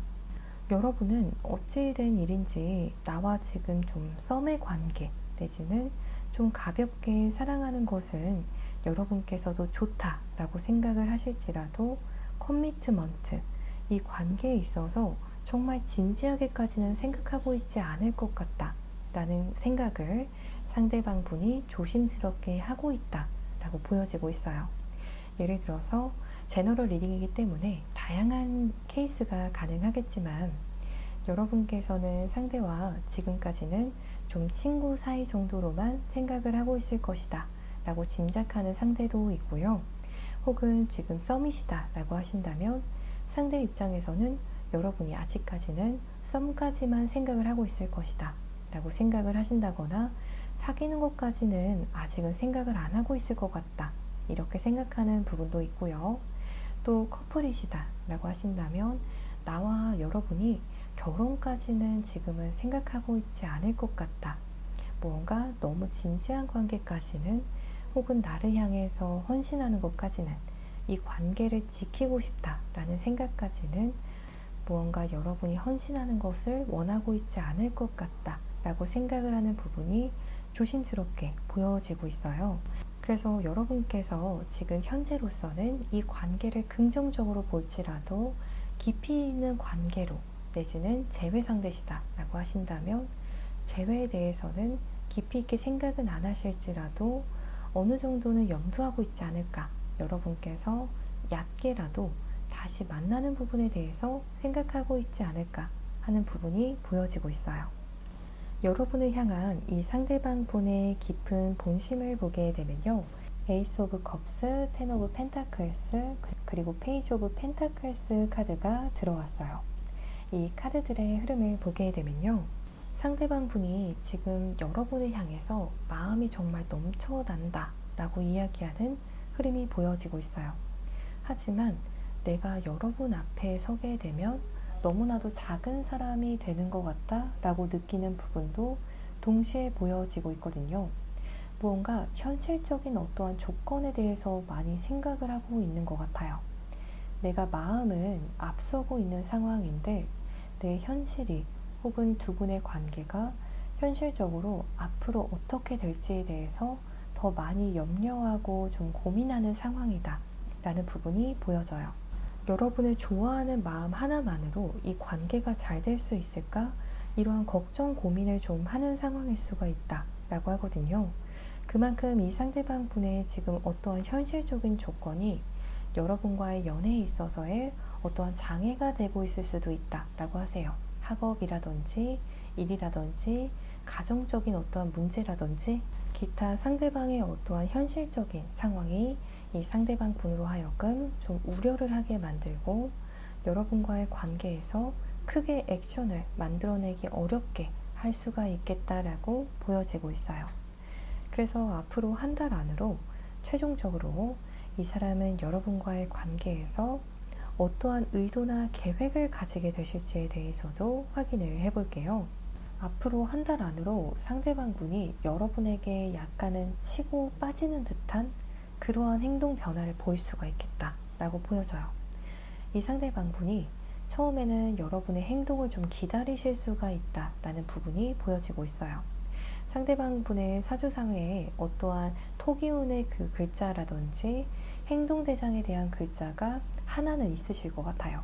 여러분은 어찌된 일인지 나와 지금 좀 썸의 관계 내지는 좀 가볍게 사랑하는 것은 여러분께서도 좋다라고 생각을 하실지라도 커미트먼트, 이 관계에 있어서 정말 진지하게까지는 생각하고 있지 않을 것 같다 라는 생각을 상대방 분이 조심스럽게 하고 있다 라고 보여지고 있어요. 예를 들어서 제너럴 리딩이기 때문에 다양한 케이스가 가능하겠지만 여러분께서는 상대와 지금까지는 좀 친구 사이 정도로만 생각을 하고 있을 것이다 라고 짐작하는 상대도 있고요. 혹은 지금 썸이시다 라고 하신다면 상대 입장에서는 여러분이 아직까지는 썸까지만 생각을 하고 있을 것이다 라고 생각을 하신다거나 사귀는 것까지는 아직은 생각을 안 하고 있을 것 같다 이렇게 생각하는 부분도 있고요. 또 커플이시다 라고 하신다면 나와 여러분이 결혼까지는 지금은 생각하고 있지 않을 것 같다. 무언가 너무 진지한 관계까지는 혹은 나를 향해서 헌신하는 것까지는 이 관계를 지키고 싶다라는 생각까지는 무언가 여러분이 헌신하는 것을 원하고 있지 않을 것 같다 라고 생각을 하는 부분이 조심스럽게 보여지고 있어요. 그래서 여러분께서 지금 현재로서는 이 관계를 긍정적으로 볼지라도 깊이 있는 관계로 내지는 재회 상대시다 라고 하신다면 재회에 대해서는 깊이 있게 생각은 안 하실지라도 어느 정도는 염두하고 있지 않을까, 여러분께서 얕게라도 다시 만나는 부분에 대해서 생각하고 있지 않을까 하는 부분이 보여지고 있어요. 여러분을 향한 이 상대방 분의 깊은 본심을 보게 되면요. 에이스 오브 컵스, 텐 오브 펜타클스, 그리고 페이지 오브 펜타클스 카드가 들어왔어요. 이 카드들의 흐름을 보게 되면요. 상대방 분이 지금 여러분을 향해서 마음이 정말 넘쳐난다 라고 이야기하는 흐름이 보여지고 있어요. 하지만 내가 여러분 앞에 서게 되면 너무나도 작은 사람이 되는 것 같다 라고 느끼는 부분도 동시에 보여지고 있거든요. 무언가 현실적인 어떠한 조건에 대해서 많이 생각을 하고 있는 것 같아요. 내가 마음은 앞서고 있는 상황인데 내 현실이 혹은 두 분의 관계가 현실적으로 앞으로 어떻게 될지에 대해서 더 많이 염려하고 좀 고민하는 상황이다 라는 부분이 보여져요. 여러분을 좋아하는 마음 하나만으로 이 관계가 잘 될 수 있을까? 이러한 걱정, 고민을 좀 하는 상황일 수가 있다 라고 하거든요. 그만큼 이 상대방 분의 지금 어떠한 현실적인 조건이 여러분과의 연애에 있어서의 어떠한 장애가 되고 있을 수도 있다 라고 하세요. 학업이라든지 일이라든지 가정적인 어떠한 문제라든지 기타 상대방의 어떠한 현실적인 상황이 이 상대방 분으로 하여금 좀 우려를 하게 만들고 여러분과의 관계에서 크게 액션을 만들어내기 어렵게 할 수가 있겠다라고 보여지고 있어요. 그래서 앞으로 한 달 안으로 최종적으로 이 사람은 여러분과의 관계에서 어떠한 의도나 계획을 가지게 되실지에 대해서도 확인을 해볼게요. 앞으로 한 달 안으로 상대방 분이 여러분에게 약간은 치고 빠지는 듯한 그러한 행동 변화를 보일 수가 있겠다라고 보여져요. 이 상대방 분이 처음에는 여러분의 행동을 좀 기다리실 수가 있다라는 부분이 보여지고 있어요. 상대방 분의 사주상에 어떠한 토기운의 그 글자라든지 행동대장에 대한 글자가 하나는 있으실 것 같아요.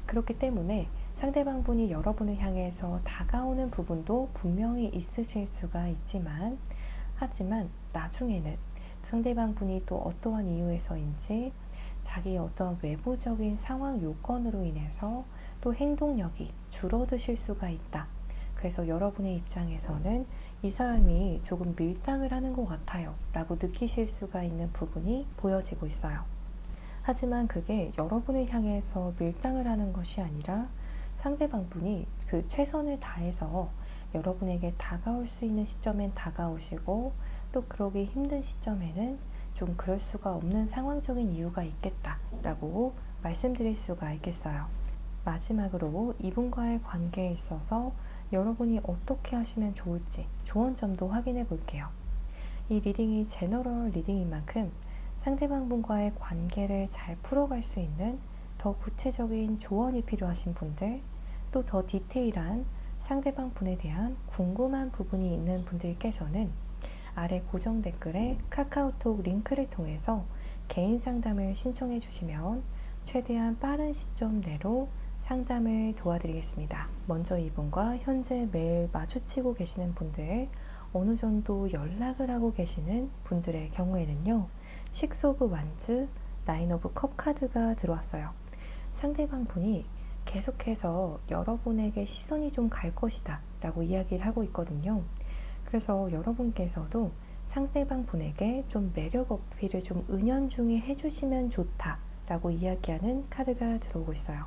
그렇기 때문에 상대방 분이 여러분을 향해서 다가오는 부분도 분명히 있으실 수가 있지만, 하지만 나중에는 상대방 분이 또 어떠한 이유에서인지 자기의 어떠한 외부적인 상황 요건으로 인해서 또 행동력이 줄어드실 수가 있다. 그래서 여러분의 입장에서는 이 사람이 조금 밀당을 하는 것 같아요 라고 느끼실 수가 있는 부분이 보여지고 있어요. 하지만 그게 여러분을 향해서 밀당을 하는 것이 아니라 상대방 분이 그 최선을 다해서 여러분에게 다가올 수 있는 시점엔 다가오시고 또 그러기 힘든 시점에는 좀 그럴 수가 없는 상황적인 이유가 있겠다라고 말씀드릴 수가 있겠어요. 마지막으로 이분과의 관계에 있어서 여러분이 어떻게 하시면 좋을지 조언점도 확인해 볼게요. 이 리딩이 제너럴 리딩인 만큼 상대방 분과의 관계를 잘 풀어갈 수 있는 더 구체적인 조언이 필요하신 분들, 또 더 디테일한 상대방 분에 대한 궁금한 부분이 있는 분들께서는 아래 고정 댓글에 카카오톡 링크를 통해서 개인 상담을 신청해 주시면 최대한 빠른 시점 내로 상담을 도와드리겠습니다. 먼저 이분과 현재 매일 마주치고 계시는 분들, 어느 정도 연락을 하고 계시는 분들의 경우에는요, 식스 오브 완즈, 나인 오브 컵 카드가 들어왔어요. 상대방 분이 계속해서 여러분에게 시선이 좀 갈 것이다 라고 이야기를 하고 있거든요. 그래서 여러분께서도 상대방 분에게 좀 매력 어필을 좀 은연중에 해주시면 좋다 라고 이야기하는 카드가 들어오고 있어요.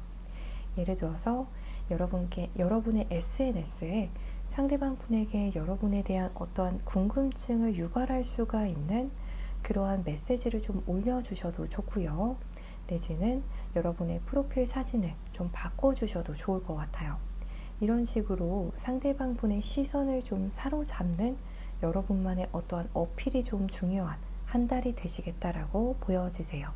예를 들어서 여러분의 SNS에 상대방 분에게 여러분에 대한 어떠한 궁금증을 유발할 수가 있는 그러한 메시지를 좀 올려주셔도 좋고요. 내지는 여러분의 프로필 사진을 좀 바꿔주셔도 좋을 것 같아요. 이런 식으로 상대방 분의 시선을 좀 사로잡는 여러분만의 어떠한 어필이 좀 중요한 한 달이 되시겠다라고 보여지세요.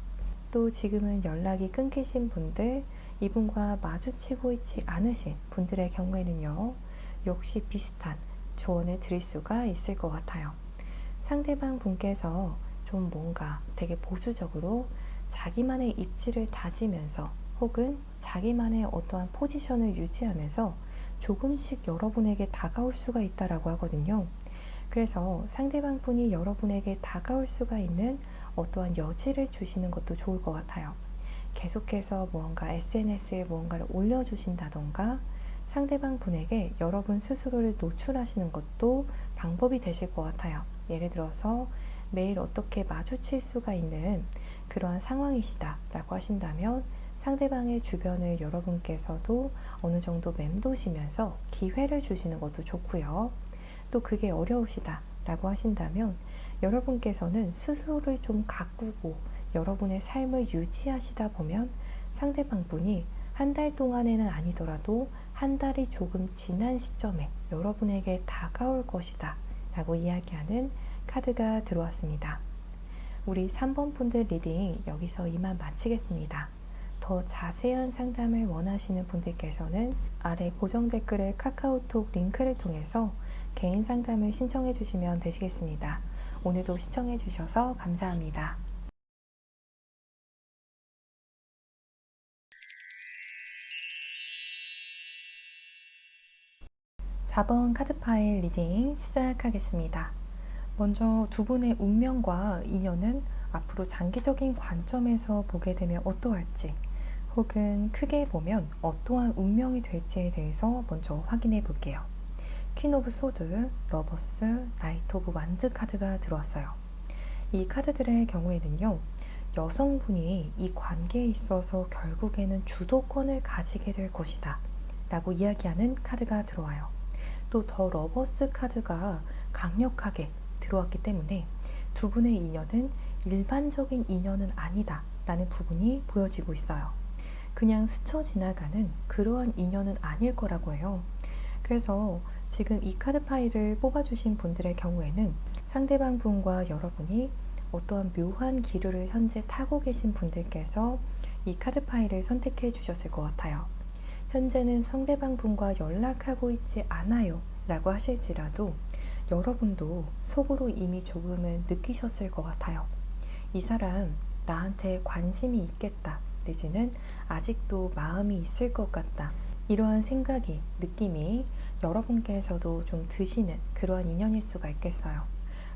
또 지금은 연락이 끊기신 분들, 이분과 마주치고 있지 않으신 분들의 경우에는요, 역시 비슷한 조언을 드릴 수가 있을 것 같아요. 상대방 분께서 좀 뭔가 되게 보수적으로 자기만의 입지를 다지면서 혹은 자기만의 어떠한 포지션을 유지하면서 조금씩 여러분에게 다가올 수가 있다라고 하거든요. 그래서 상대방 분이 여러분에게 다가올 수가 있는 어떠한 여지를 주시는 것도 좋을 것 같아요. 계속해서 무언가 SNS에 무언가를 올려주신다던가 상대방 분에게 여러분 스스로를 노출하시는 것도 방법이 되실 것 같아요. 예를 들어서 매일 어떻게 마주칠 수가 있는 그러한 상황이시다 라고 하신다면 상대방의 주변을 여러분께서도 어느 정도 맴도시면서 기회를 주시는 것도 좋고요. 또 그게 어려우시다 라고 하신다면 여러분께서는 스스로를 좀 가꾸고 여러분의 삶을 유지하시다 보면 상대방 분이 한 달 동안에는 아니더라도 한 달이 조금 지난 시점에 여러분에게 다가올 것이다 라고 이야기하는 카드가 들어왔습니다. 우리 3번 분들 리딩 여기서 이만 마치겠습니다. 더 자세한 상담을 원하시는 분들께서는 아래 고정 댓글의 카카오톡 링크를 통해서 개인 상담을 신청해 주시면 되시겠습니다. 오늘도 시청해 주셔서 감사합니다. 4번 카드 파일 리딩 시작하겠습니다. 먼저 두 분의 운명과 인연은 앞으로 장기적인 관점에서 보게 되면 어떠할지, 혹은 크게 보면 어떠한 운명이 될지에 대해서 먼저 확인해 볼게요. 퀸 오브 소드, 러버스, 나이트 오브 완즈 카드가 들어왔어요. 이 카드들의 경우에는요, 여성분이 이 관계에 있어서 결국에는 주도권을 가지게 될 것이다 라고 이야기하는 카드가 들어와요. 또 더 러버스 카드가 강력하게 들어왔기 때문에 두 분의 인연은 일반적인 인연은 아니다 라는 부분이 보여지고 있어요. 그냥 스쳐 지나가는 그러한 인연은 아닐 거라고 해요. 그래서 지금 이 카드 파일을 뽑아주신 분들의 경우에는 상대방 분과 여러분이 어떠한 묘한 기류를 현재 타고 계신 분들께서 이 카드 파일을 선택해 주셨을 것 같아요. 현재는 상대방 분과 연락하고 있지 않아요 라고 하실지라도 여러분도 속으로 이미 조금은 느끼셨을 것 같아요. 이 사람 나한테 관심이 있겠다, 내지는 아직도 마음이 있을 것 같다, 이러한 생각이, 느낌이 여러분께서도 좀 드시는 그러한 인연일 수가 있겠어요.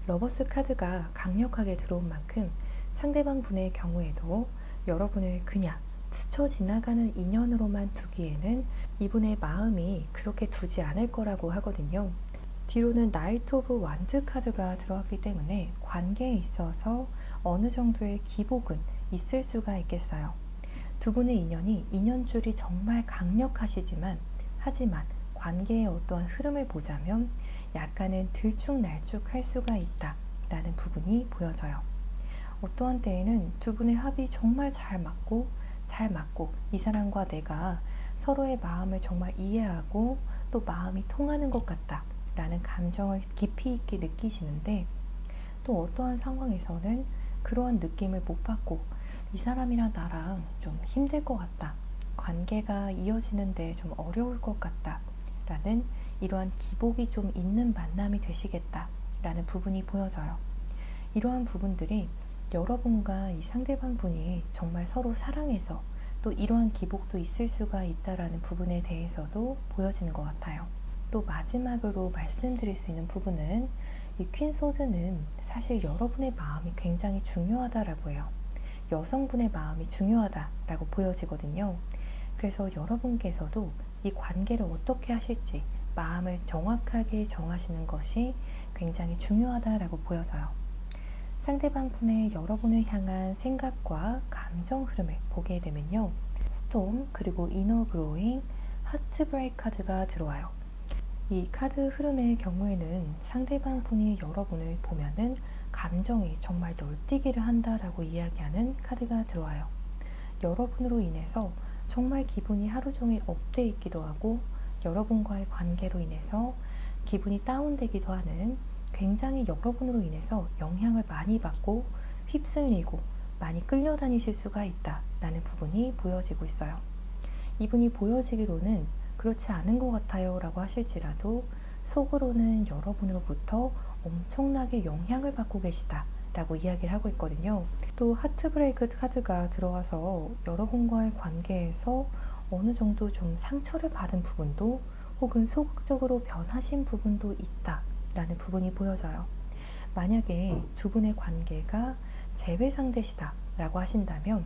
러버스 카드가 강력하게 들어온 만큼 상대방 분의 경우에도 여러분을 그냥 스쳐 지나가는 인연으로만 두기에는 이분의 마음이 그렇게 두지 않을 거라고 하거든요. 뒤로는 나이트 오브 완즈 카드가 들어왔기 때문에 관계에 있어서 어느 정도의 기복은 있을 수가 있겠어요. 두 분의 인연이 인연줄이 정말 강력하시지만 하지만 관계의 어떠한 흐름을 보자면 약간은 들쭉날쭉할 수가 있다 라는 부분이 보여져요. 어떠한 때에는 두 분의 합이 정말 잘 맞고 이 사람과 내가 서로의 마음을 정말 이해하고 또 마음이 통하는 것 같다 라는 감정을 깊이 있게 느끼시는데, 또 어떠한 상황에서는 그러한 느낌을 못 받고 이 사람이랑 나랑 좀 힘들 것 같다. 관계가 이어지는데 좀 어려울 것 같다. 라는 이러한 기복이 좀 있는 만남이 되시겠다. 라는 부분이 보여져요. 이러한 부분들이 여러분과 이 상대방 분이 정말 서로 사랑해서 또 이러한 기복도 있을 수가 있다라는 부분에 대해서도 보여지는 것 같아요. 또 마지막으로 말씀드릴 수 있는 부분은 이 퀸 소드는 사실 여러분의 마음이 굉장히 중요하다라고 해요. 여성분의 마음이 중요하다라고 보여지거든요. 그래서 여러분께서도 이 관계를 어떻게 하실지 마음을 정확하게 정하시는 것이 굉장히 중요하다라고 보여져요. 상대방 분의 여러분을 향한 생각과 감정 흐름을 보게 되면요. 스톰 그리고 이너 그로잉, 하트 브레이크 카드가 들어와요. 이 카드 흐름의 경우에는 상대방 분이 여러분을 보면은 감정이 정말 널뛰기를 한다라고 이야기하는 카드가 들어와요. 여러분으로 인해서 정말 기분이 하루 종일 업돼 있기도 하고 여러분과의 관계로 인해서 기분이 다운되기도 하는 굉장히 여러분으로 인해서 영향을 많이 받고 휩쓸리고 많이 끌려다니실 수가 있다라는 부분이 보여지고 있어요. 이분이 보여지기로는 그렇지 않은 것 같아요 라고 하실지라도 속으로는 여러분으로부터 엄청나게 영향을 받고 계시다 라고 이야기를 하고 있거든요. 또 하트 브레이크 카드가 들어와서 여러분과의 관계에서 어느 정도 좀 상처를 받은 부분도 혹은 소극적으로 변하신 부분도 있다 라는 부분이 보여져요. 만약에 두 분의 관계가 재회 상대시다 라고 하신다면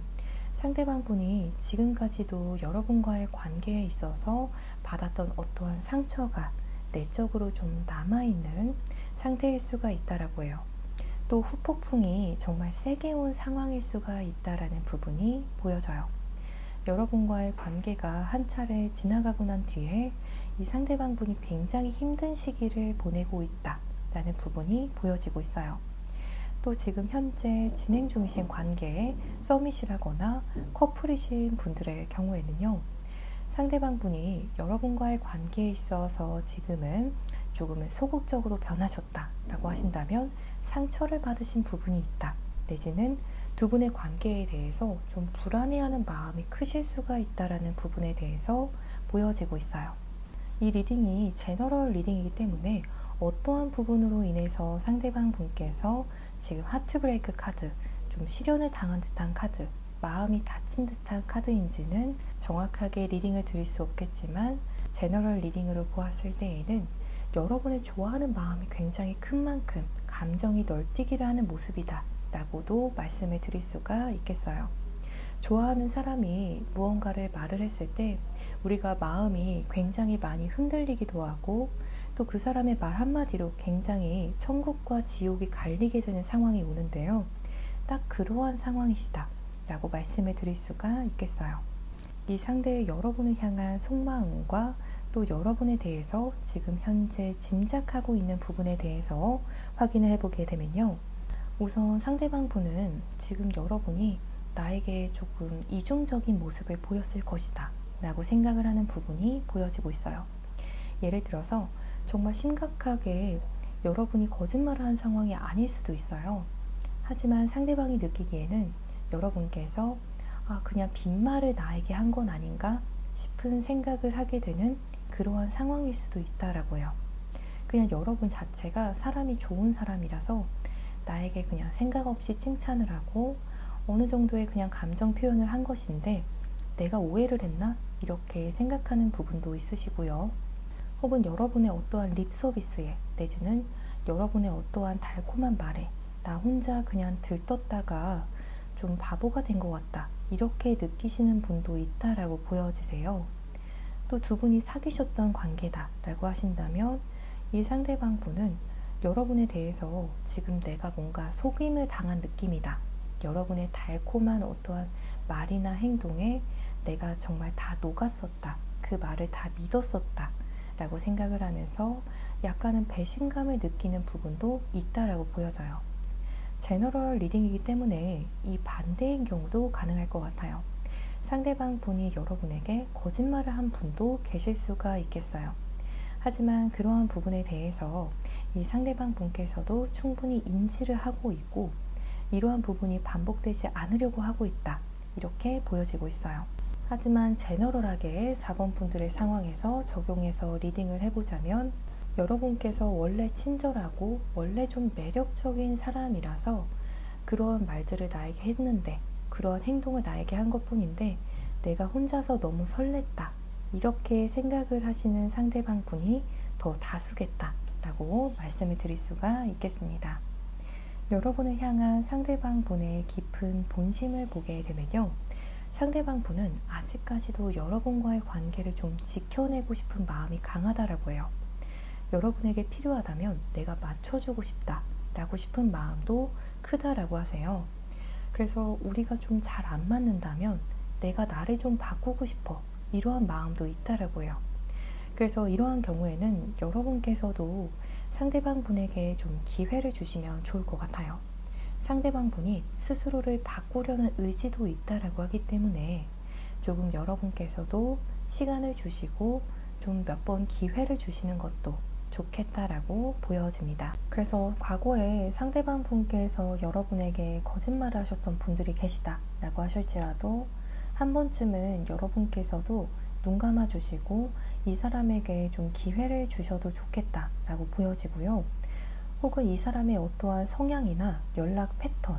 상대방 분이 지금까지도 여러분과의 관계에 있어서 받았던 어떠한 상처가 내적으로 좀 남아있는 상태일 수가 있다라고 해요. 또 후폭풍이 정말 세게 온 상황일 수가 있다라는 부분이 보여져요. 여러분과의 관계가 한 차례 지나가고 난 뒤에 이 상대방 분이 굉장히 힘든 시기를 보내고 있다라는 부분이 보여지고 있어요. 또 지금 현재 진행 중이신 관계에 서밋이라거나 커플이신 분들의 경우에는요. 상대방 분이 여러분과의 관계에 있어서 지금은 조금은 소극적으로 변하셨다라고 하신다면 상처를 받으신 부분이 있다. 내지는 두 분의 관계에 대해서 좀 불안해하는 마음이 크실 수가 있다라는 부분에 대해서 보여지고 있어요. 이 리딩이 제너럴 리딩이기 때문에 어떠한 부분으로 인해서 상대방 분께서 지금 하트 브레이크 카드, 좀 시련을 당한 듯한 카드, 마음이 다친 듯한 카드인지는 정확하게 리딩을 드릴 수 없겠지만 제너럴 리딩으로 보았을 때에는 여러분을 좋아하는 마음이 굉장히 큰 만큼 감정이 널뛰기를 하는 모습이다 라고도 말씀을 드릴 수가 있겠어요. 좋아하는 사람이 무언가를 말을 했을 때 우리가 마음이 굉장히 많이 흔들리기도 하고 또 그 사람의 말 한마디로 굉장히 천국과 지옥이 갈리게 되는 상황이 오는데요. 딱 그러한 상황이시다 라고 말씀을 드릴 수가 있겠어요. 이 상대의 여러분을 향한 속마음과 또 여러분에 대해서 지금 현재 짐작하고 있는 부분에 대해서 확인을 해보게 되면요. 우선 상대방 분은 지금 여러분이 나에게 조금 이중적인 모습을 보였을 것이다 라고 생각을 하는 부분이 보여지고 있어요. 예를 들어서 정말 심각하게 여러분이 거짓말을 한 상황이 아닐 수도 있어요. 하지만 상대방이 느끼기에는 여러분께서 그냥 빈말을 나에게 한 건 아닌가 싶은 생각을 하게 되는 그러한 상황일 수도 있다라고 해요. 그냥 여러분 자체가 사람이 좋은 사람이라서 나에게 그냥 생각 없이 칭찬을 하고 어느 정도의 그냥 감정 표현을 한 것인데 내가 오해를 했나? 이렇게 생각하는 부분도 있으시고요. 혹은 여러분의 어떠한 립 서비스에 내지는 여러분의 어떠한 달콤한 말에 나 혼자 그냥 들떴다가 좀 바보가 된 것 같다 이렇게 느끼시는 분도 있다라고 보여지세요. 또 두 분이 사귀셨던 관계다 라고 하신다면 이 상대방 분은 여러분에 대해서 지금 내가 뭔가 속임을 당한 느낌이다. 여러분의 달콤한 어떠한 말이나 행동에 내가 정말 다 녹았었다. 그 말을 다 믿었었다. 라고 생각을 하면서 약간은 배신감을 느끼는 부분도 있다라고 보여져요. 제너럴 리딩이기 때문에 이 반대인 경우도 가능할 것 같아요. 상대방 분이 여러분에게 거짓말을 한 분도 계실 수가 있겠어요. 하지만 그러한 부분에 대해서 이 상대방 분께서도 충분히 인지를 하고 있고 이러한 부분이 반복되지 않으려고 하고 있다. 이렇게 보여지고 있어요. 하지만 제너럴하게 4번 분들의 상황에서 적용해서 리딩을 해보자면 여러분께서 원래 친절하고 원래 좀 매력적인 사람이라서 그러한 말들을 나에게 했는데 그러한 행동을 나에게 한 것뿐인데 내가 혼자서 너무 설렜다. 이렇게 생각을 하시는 상대방 분이 더 다수겠다 라고 말씀을 드릴 수가 있겠습니다. 여러분을 향한 상대방 분의 깊은 본심을 보게 되면요. 상대방 분은 아직까지도 여러분과의 관계를 좀 지켜내고 싶은 마음이 강하다라고 해요. 여러분에게 필요하다면 내가 맞춰주고 싶다 라고 싶은 마음도 크다라고 하세요. 그래서 우리가 좀 잘 안 맞는다면 내가 나를 좀 바꾸고 싶어 이러한 마음도 있다라고 해요. 그래서 이러한 경우에는 여러분께서도 상대방 분에게 좀 기회를 주시면 좋을 것 같아요. 상대방 분이 스스로를 바꾸려는 의지도 있다라고 하기 때문에 조금 여러분께서도 시간을 주시고 좀 몇 번 기회를 주시는 것도 좋겠다라고 보여집니다. 그래서 과거에 상대방 분께서 여러분에게 거짓말을 하셨던 분들이 계시다라고 하실지라도 한 번쯤은 여러분께서도 눈 감아 주시고 이 사람에게 좀 기회를 주셔도 좋겠다라고 보여지고요. 혹은 이 사람의 어떠한 성향이나 연락 패턴,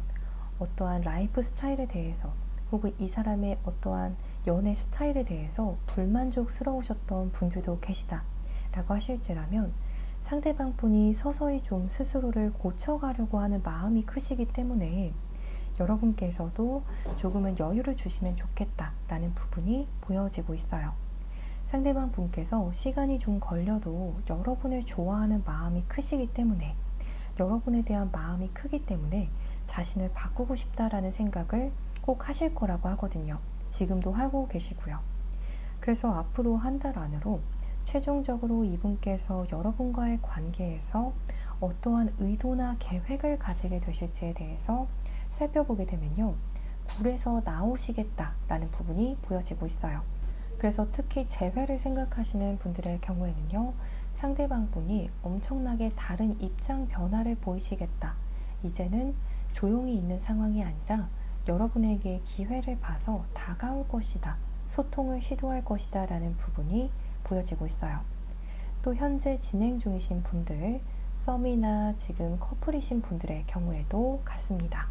어떠한 라이프 스타일에 대해서 혹은 이 사람의 어떠한 연애 스타일에 대해서 불만족스러우셨던 분들도 계시다라고 하실지라면 상대방 분이 서서히 좀 스스로를 고쳐가려고 하는 마음이 크시기 때문에 여러분께서도 조금은 여유를 주시면 좋겠다라는 부분이 보여지고 있어요. 상대방 분께서 시간이 좀 걸려도 여러분을 좋아하는 마음이 크시기 때문에 여러분에 대한 마음이 크기 때문에 자신을 바꾸고 싶다라는 생각을 꼭 하실 거라고 하거든요. 지금도 하고 계시고요. 그래서 앞으로 한 달 안으로 최종적으로 이분께서 여러분과의 관계에서 어떠한 의도나 계획을 가지게 되실지에 대해서 살펴보게 되면요. 굴에서 나오시겠다라는 부분이 보여지고 있어요. 그래서 특히 재회를 생각하시는 분들의 경우에는요. 상대방 분이 엄청나게 다른 입장 변화를 보이시겠다. 이제는 조용히 있는 상황이 아니라 여러분에게 기회를 봐서 다가올 것이다. 소통을 시도할 것이다 라는 부분이 보여지고 있어요. 또 현재 진행 중이신 분들, 썸이나 지금 커플이신 분들의 경우에도 같습니다.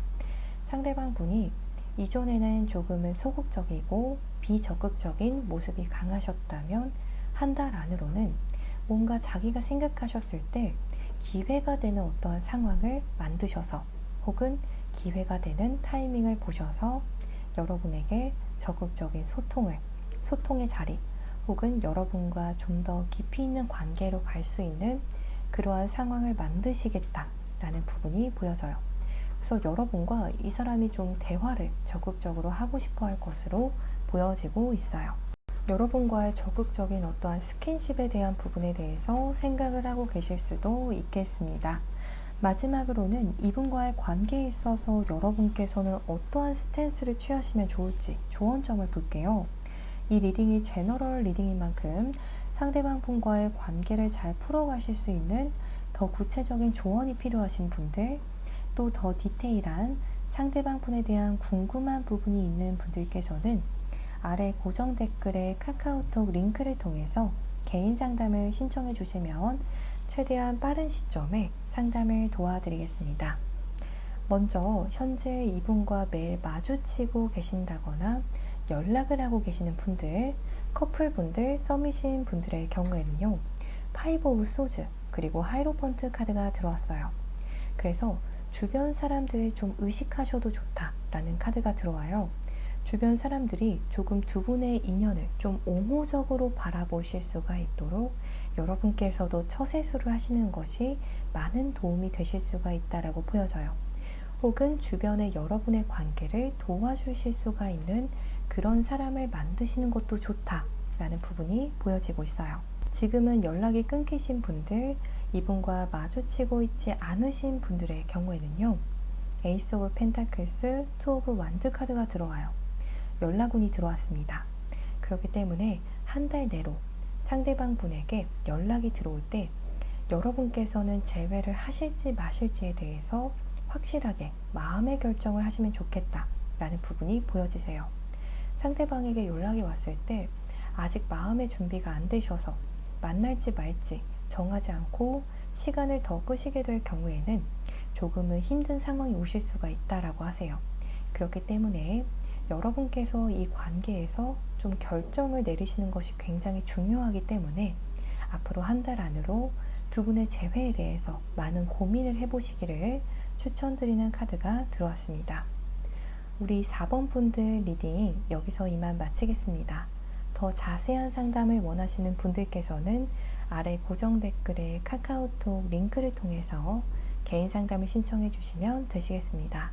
상대방 분이 이전에는 조금은 소극적이고 비적극적인 모습이 강하셨다면 한 달 안으로는 뭔가 자기가 생각하셨을 때 기회가 되는 어떠한 상황을 만드셔서 혹은 기회가 되는 타이밍을 보셔서 여러분에게 적극적인 소통의 자리 혹은 여러분과 좀 더 깊이 있는 관계로 갈 수 있는 그러한 상황을 만드시겠다라는 부분이 보여져요. 그래서 여러분과 이 사람이 좀 대화를 적극적으로 하고 싶어 할 것으로 보여지고 있어요. 여러분과의 적극적인 어떠한 스킨십에 대한 부분에 대해서 생각을 하고 계실 수도 있겠습니다. 마지막으로는 이분과의 관계에 있어서 여러분께서는 어떠한 스탠스를 취하시면 좋을지 조언점을 볼게요. 이 리딩이 제너럴 리딩인 만큼 상대방 분과의 관계를 잘 풀어가실 수 있는 더 구체적인 조언이 필요하신 분들, 또 더 디테일한 상대방 분에 대한 궁금한 부분이 있는 분들께서는 아래 고정 댓글에 카카오톡 링크를 통해서 개인 상담을 신청해 주시면 최대한 빠른 시점에 상담을 도와드리겠습니다. 먼저 현재 이분과 매일 마주치고 계신다거나 연락을 하고 계시는 분들, 커플분들, 썸이신 분들의 경우에는요. 파이브 오브 소즈 그리고 하이로펀트 카드가 들어왔어요. 그래서 주변 사람들을 좀 의식하셔도 좋다라는 카드가 들어와요. 주변 사람들이 조금 두 분의 인연을 좀 옹호적으로 바라보실 수가 있도록 여러분께서도 처세술을 하시는 것이 많은 도움이 되실 수가 있다라고 보여져요. 혹은 주변의 여러분의 관계를 도와주실 수가 있는 그런 사람을 만드시는 것도 좋다라는 부분이 보여지고 있어요. 지금은 연락이 끊기신 분들, 이분과 마주치고 있지 않으신 분들의 경우에는요. 에이스 오브 펜타클스, 투 오브 완드 카드가 들어와요. 연락운이 들어왔습니다. 그렇기 때문에 한 달 내로 상대방 분에게 연락이 들어올 때 여러분께서는 재회를 하실지 마실지에 대해서 확실하게 마음의 결정을 하시면 좋겠다 라는 부분이 보여지세요. 상대방에게 연락이 왔을 때 아직 마음의 준비가 안 되셔서 만날지 말지 정하지 않고 시간을 더 끄시게 될 경우에는 조금은 힘든 상황이 오실 수가 있다라고 하세요. 그렇기 때문에 여러분께서 이 관계에서 좀 결정을 내리시는 것이 굉장히 중요하기 때문에 앞으로 한 달 안으로 두 분의 재회에 대해서 많은 고민을 해보시기를 추천드리는 카드가 들어왔습니다. 우리 4번 분들 리딩 여기서 이만 마치겠습니다. 더 자세한 상담을 원하시는 분들께서는 아래 고정 댓글에 카카오톡 링크를 통해서 개인 상담을 신청해 주시면 되시겠습니다.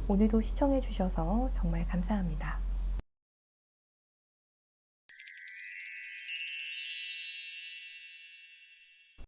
오늘도 시청해 주셔서 정말 감사합니다.